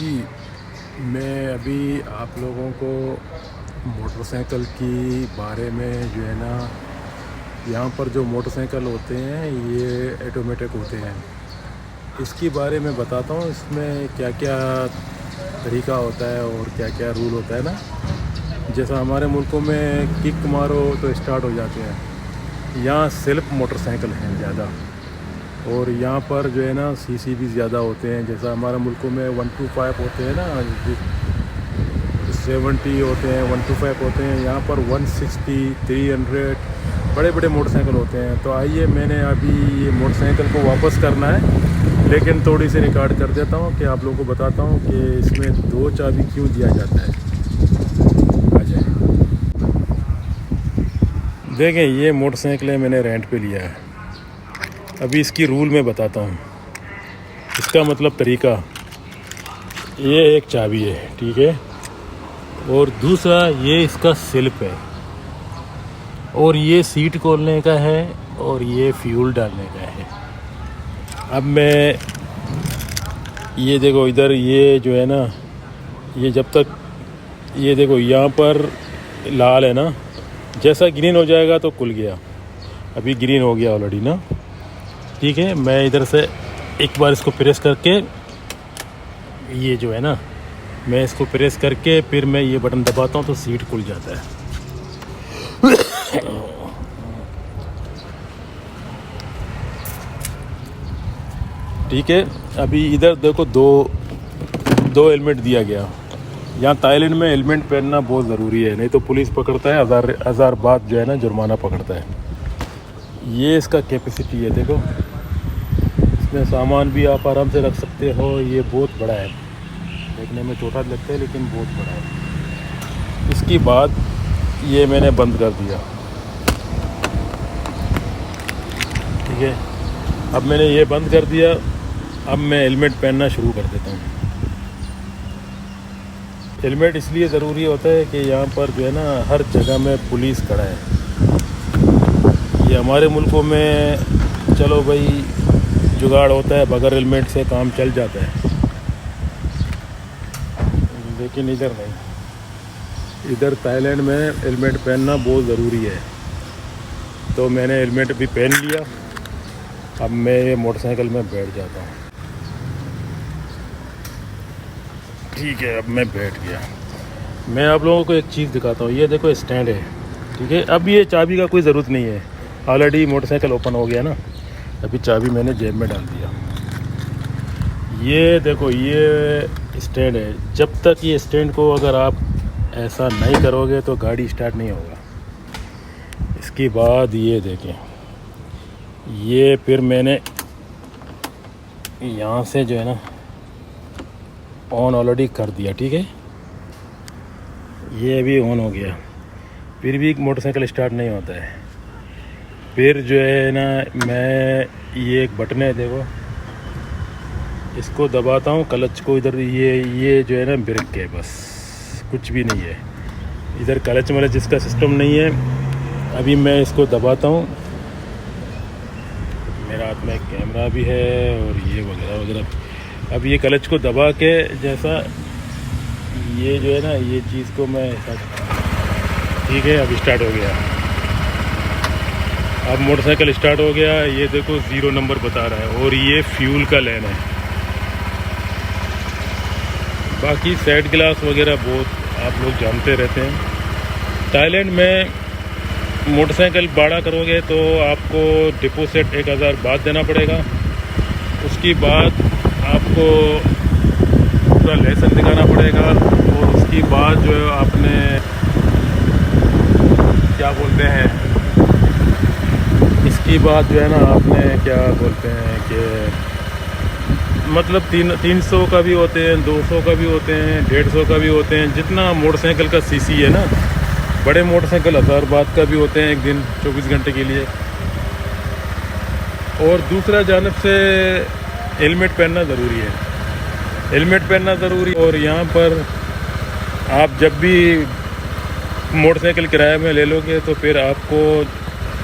जी, मैं अभी आप लोगों को मोटरसाइकिल की बारे में जो है ना, यहाँ पर जो मोटरसाइकिल होते हैं ये ऑटोमेटिक होते हैं, इसके बारे में बताता हूँ। इसमें क्या क्या तरीका होता है और क्या क्या रूल होता है ना। जैसा हमारे मुल्कों में किक मारो तो स्टार्ट हो जाते हैं, यहाँ सेल्फ मोटरसाइकिल हैं ज़्यादा। और यहाँ पर जो है ना सीसी भी ज़्यादा होते हैं। जैसा हमारे मुल्कों में 125 होते हैं ना, 70 होते हैं, 125 होते हैं। यहाँ पर 160, 300 बड़े बड़े मोटरसाइकिल होते हैं। तो आइए, मैंने अभी ये मोटरसाइकिल को वापस करना है, लेकिन थोड़ी सी रिकॉर्ड कर देता हूँ कि आप लोगों को बताता हूँ कि इसमें 2 चाबी क्यों दिया जाता है। आ जाए, देखें ये मोटरसाइकिल मैंने रेंट पे लिया है। अभी इसकी रूल मैं बताता हूँ, इसका मतलब तरीका। ये एक चाबी है, ठीक है, और दूसरा ये इसका स्लिप है, और ये सीट खोलने का है, और ये फ्यूल डालने का है। अब मैं ये देखो इधर, ये जो है ना, ये जब तक ये देखो यहाँ पर लाल है ना, जैसा ग्रीन हो जाएगा तो खुल गया। अभी ग्रीन हो गया ऑलरेडी ना, ठीक है। मैं इधर से एक बार इसको प्रेस करके, ये जो है ना, मैं इसको प्रेस करके फिर मैं ये बटन दबाता हूँ तो सीट खुल जाता है। ठीक है। अभी इधर देखो दो हेलमेट दिया गया। यहाँ थाईलैंड में हेलमेट पहनना बहुत ज़रूरी है, नहीं तो पुलिस पकड़ता है, हज़ार बाद जो है ना जुर्माना पकड़ता है। ये इसका कैपेसिटी है, देखो इसमें सामान भी आप आराम से रख सकते हो। ये बहुत बड़ा है, देखने में छोटा लगता है लेकिन बहुत बड़ा है। इसके बाद ये मैंने बंद कर दिया, ठीक है। अब मैंने ये बंद कर दिया। अब मैं हेलमेट पहनना शुरू कर देता हूँ। हेलमेट इसलिए ज़रूरी होता है कि यहाँ पर जो है ना हर जगह में पुलिस खड़ा है। ये हमारे मुल्कों में चलो भाई जुगाड़ होता है, बगैर हेलमेट से काम चल जाता है, लेकिन इधर नहीं। इधर थाईलैंड में हेलमेट पहनना बहुत ज़रूरी है। तो मैंने हेलमेट भी पहन लिया। अब मैं मोटरसाइकिल में बैठ जाता हूँ, ठीक है। अब मैं बैठ गया। मैं आप लोगों को एक चीज़ दिखाता हूँ। ये देखो स्टैंड है, ठीक है। अब ये चाबी का कोई ज़रूरत नहीं है, ऑलरेडी मोटरसाइकिल ओपन हो गया ना। अभी चाबी मैंने जेब में डाल दिया। ये देखो ये स्टैंड है। जब तक ये स्टैंड को अगर आप ऐसा नहीं करोगे तो गाड़ी स्टार्ट नहीं होगा। इसके बाद ये देखें, ये फिर मैंने यहाँ से जो है ना ऑन ऑलरेडी कर दिया, ठीक है। ये भी ऑन हो गया, फिर भी मोटरसाइकिल स्टार्ट नहीं होता है। फिर जो है ना, मैं ये एक बटन है, देखो इसको दबाता हूँ, क्लच को इधर। ये जो है ना ब्रेक है, बस कुछ भी नहीं है। इधर क्लच वाला जिसका सिस्टम नहीं है। अभी मैं इसको दबाता हूँ। मेरा हाथ में एक कैमरा भी है और ये वगैरह वगैरह। अब ये क्लच को दबा के, जैसा ये जो है ना, ये चीज़ को मैं ऐसा, ठीक है। अब स्टार्ट हो गया। अब मोटरसाइकिल स्टार्ट हो गया। ये देखो 0 नंबर बता रहा है, और ये फ्यूल का लेन है। बाकी साइड ग्लास वगैरह बहुत आप लोग जानते रहते हैं। थाईलैंड में मोटरसाइकिल भाड़ा करोगे तो आपको डिपॉजिट 1000 बात देना पड़ेगा। उसके बाद आपको पूरा लाइसेंस दिखाना पड़ेगा, और उसके बाद जो आपने क्या बोलते हैं, इसके बाद जो है ना आपने क्या बोलते हैं कि मतलब 300 का भी होते हैं, 200 का भी होते हैं, 150 का भी होते हैं। जितना मोटरसाइकिल का सीसी है ना, बड़े मोटरसाइकिल 1000 बात का भी होते हैं, एक दिन 24 घंटे के लिए। और दूसरा जानब से हेलमेट पहनना ज़रूरी है, हेलमेट पहनना ज़रूरी। और यहाँ पर आप जब भी मोटरसाइकिल किराए में ले लोगे तो फिर आपको,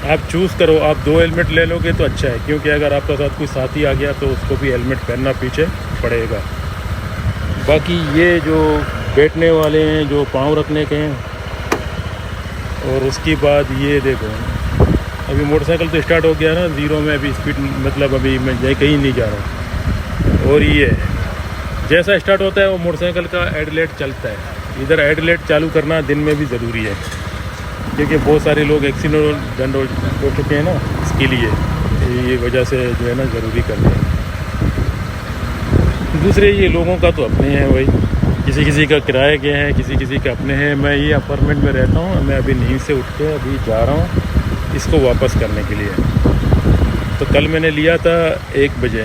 आप चूज़ करो, आप 2 हेलमेट ले लोगे तो अच्छा है, क्योंकि अगर आपके साथ कोई साथी आ गया तो उसको भी हेलमेट पहनना पीछे पड़ेगा। बाकी ये जो बैठने वाले हैं, जो पाँव रखने के हैं, और उसके बाद ये देखो अभी मोटरसाइकिल तो स्टार्ट हो गया ना ज़ीरो में, अभी स्पीड मतलब अभी मैं कहीं नहीं जा रहा। और ये जैसा स्टार्ट होता है वो मोटरसाइकिल का हेडलाइट चलता है। इधर हेडलाइट चालू करना दिन में भी ज़रूरी है, क्योंकि बहुत सारे लोग एक्सीडेंट हो चुके हैं ना, इसके लिए ये वजह से जो है ना ज़रूरी करते हैं। दूसरे ये लोगों का तो अपने हैं भाई, किसी किसी का किराए के हैं, किसी किसी के अपने हैं। मैं ये अपार्टमेंट में रहता हूँ, मैं अभी नींद से उठ के अभी जा रहा हूँ इसको वापस करने के लिए। तो कल मैंने लिया था 1 बजे,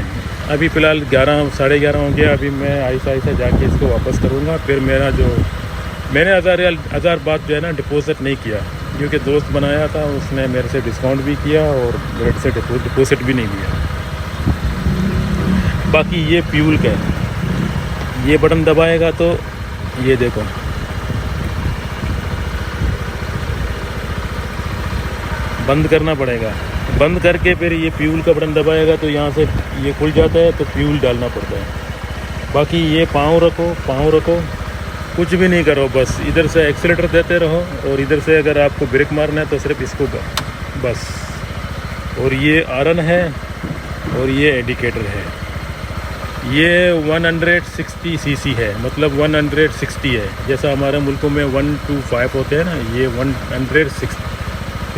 अभी फ़िलहाल 11 साढ़े 11 हो गया। अभी मैं आहिस्ता जाके इसको वापस करूँगा। फिर मेरा जो मैंने 1000 बात जो है ना डिपॉजिट नहीं किया, क्योंकि दोस्त बनाया था, उसने मेरे से डिस्काउंट भी किया और मेरे से डिपॉजिट भी नहीं लिया। बाकी ये फ्यूल का है, ये बटन दबाएगा तो ये देखो बंद करना पड़ेगा, बंद करके फिर ये फ्यूल का बटन दबाएगा तो यहाँ से ये खुल जाता है, तो फ्यूल डालना पड़ता है। बाकी ये पाँव रखो, कुछ भी नहीं करो, बस इधर से एक्सीलेटर देते रहो, और इधर से अगर आपको ब्रेक मारना है तो सिर्फ इसको बस। और ये आरन है और ये इंडिकेटर है। ये 160 सीसी है, मतलब 160 है, जैसा हमारे मुल्कों में 125 होते हैं ना, ये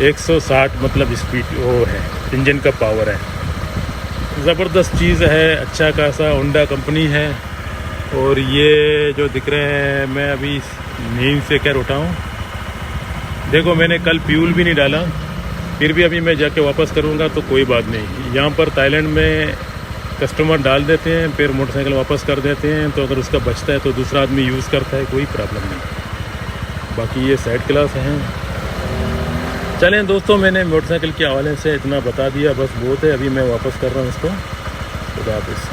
160 मतलब स्पीड वो है, इंजन का पावर है। ज़बरदस्त चीज़ है, अच्छा खासा होंडा कंपनी है। और ये जो दिख रहे हैं, मैं अभी नींद से क्या उठा हूँ, देखो मैंने कल फ्यूल भी नहीं डाला, फिर भी अभी मैं जाके वापस करूँगा तो कोई बात नहीं। यहाँ पर थाईलैंड में कस्टमर डाल देते हैं, फिर मोटरसाइकिल वापस कर देते हैं, तो अगर उसका बचता है तो दूसरा आदमी यूज़ करता है, कोई प्रॉब्लम नहीं। बाकी ये साइड क्लास हैं। चलें दोस्तों, मैंने मोटरसाइकिल के हवाले से इतना बता दिया, बस बहुत है। अभी मैं वापस कर रहा हूँ इसको। खुदा हाफिज़।